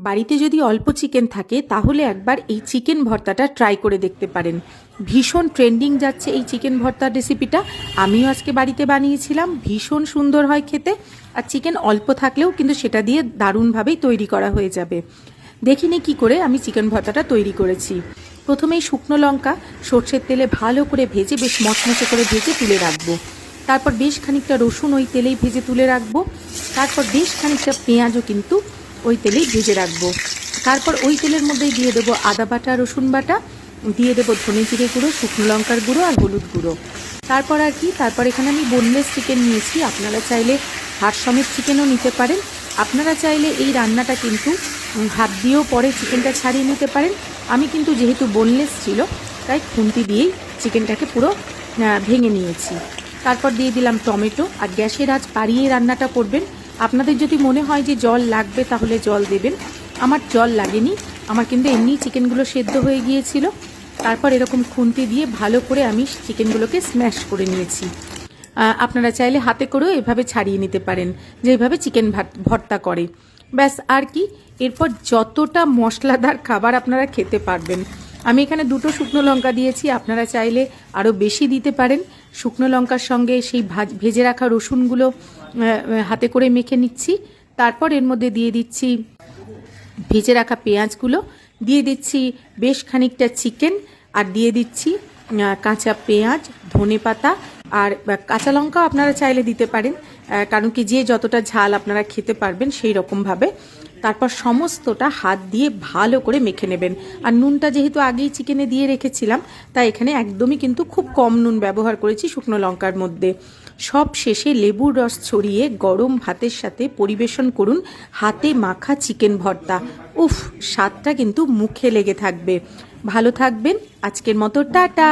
বাড়িতে যদি অল্প চিকেন থাকে তাহলে একবার এই চিকেন ভর্তাটা ট্রাই করে দেখতে পারেন। ভীষণ ট্রেন্ডিং যাচ্ছে এই চিকেন ভর্তার রেসিপিটা। আমিও আজকে বাড়িতে বানিয়েছিলাম, ভীষণ সুন্দর হয় খেতে। আর চিকেন অল্প থাকলেও কিন্তু সেটা দিয়ে দারুণভাবেই তৈরি করা হয়ে যাবে। দেখিনি কি করে আমি চিকেন ভর্তাটা তৈরি করেছি। প্রথমেই শুকনো লঙ্কা সর্ষের তেলে ভালো করে ভেজে বেশ মচমচে করে ভেজে তুলে রাখবো। তারপর বেশ খানিকটা রসুন ওই তেলেই ভেজে তুলে রাখবো। তারপর বেশ খানিকটা পেঁয়াজও কিন্তু ওই তেলেই ভেজে রাখবো। তারপর ওই তেলের মধ্যেই দিয়ে দেবো আদা বাটা, রসুন বাটা, দিয়ে দেবো ধনে জিরে গুঁড়ো, শুকনো লঙ্কার গুঁড়ো আর হলুদ গুঁড়ো। তারপর তারপর এখানে আমি বোনলেস চিকেন নিয়েছি। আপনারা চাইলে হাড় সমেত চিকেনও নিতে পারেন। আপনারা চাইলে এই রান্নাটা কিন্তু হাত দিয়েও পরে চিকেনটা ছাড়িয়ে নিতে পারেন। আমি কিন্তু যেহেতু বোনলেস ছিল তাই খুন্তি দিয়েই চিকেনটাকে পুরো ভেঙে নিয়েছি। তারপর দিয়ে দিলাম টমেটো। আর গ্যাসের আঁচ বাড়িয়ে রান্নাটা করবেন। আপনাদের যদি মনে হয় যে জল লাগবে তাহলে জল দেবেন। আমার জল লাগেনি, আমার কিন্তু এমনি চিকেনগুলো সেদ্ধ হয়ে গিয়েছিল। তারপর এরকম খুন্তি দিয়ে ভালো করে আমি চিকেনগুলোকে স্ম্যাশ করে নিয়েছি। আপনারা চাইলে হাতে করেও এভাবে ছাড়িয়ে নিতে পারেন, যেভাবে চিকেন ভর্তা করে। ব্যাস, আর কি। এরপর যতটা মশলাদার খাবার আপনারা খেতে পারবেন। আমি এখানে 2টো শুকনো লঙ্কা দিয়েছি, আপনারা চাইলে আরও বেশি দিতে পারেন। শুকনো লঙ্কার সঙ্গে সেই ভেজে রাখা রসুনগুলো হাতে করে মেখে নিচ্ছি। তারপর এর মধ্যে দিয়ে দিচ্ছি ভেজে রাখা পেঁয়াজগুলো, দিয়ে দিচ্ছি বেশ খানিকটা চিকেন, আর দিয়ে দিচ্ছি কাঁচা পেঁয়াজ, ধনেপাতা আর কাঁচা লঙ্কাও আপনারা চাইলে দিতে পারেন, কারণ কি যে যতটা ঝাল আপনারা খেতে পারবেন সেই রকমভাবে। তারপর সমস্তটা হাত দিয়ে ভালো করে মেখে নেবেন। আর নুনটা যেহেতু আগেই চিকেনে দিয়ে রেখেছিলাম, তাই এখানে একদমই কিন্তু খুব কম নুন ব্যবহার করেছি শুকনো লঙ্কার মধ্যে। সব শেষে লেবুর রস ছড়িয়ে গরম ভাতের সাথে পরিবেশন করুন হাতে মাখা চিকেন ভর্তা। উফ, স্বাদটা কিন্তু মুখে লেগে থাকবে। ভালো থাকবেন, আজকের মতো টাটা।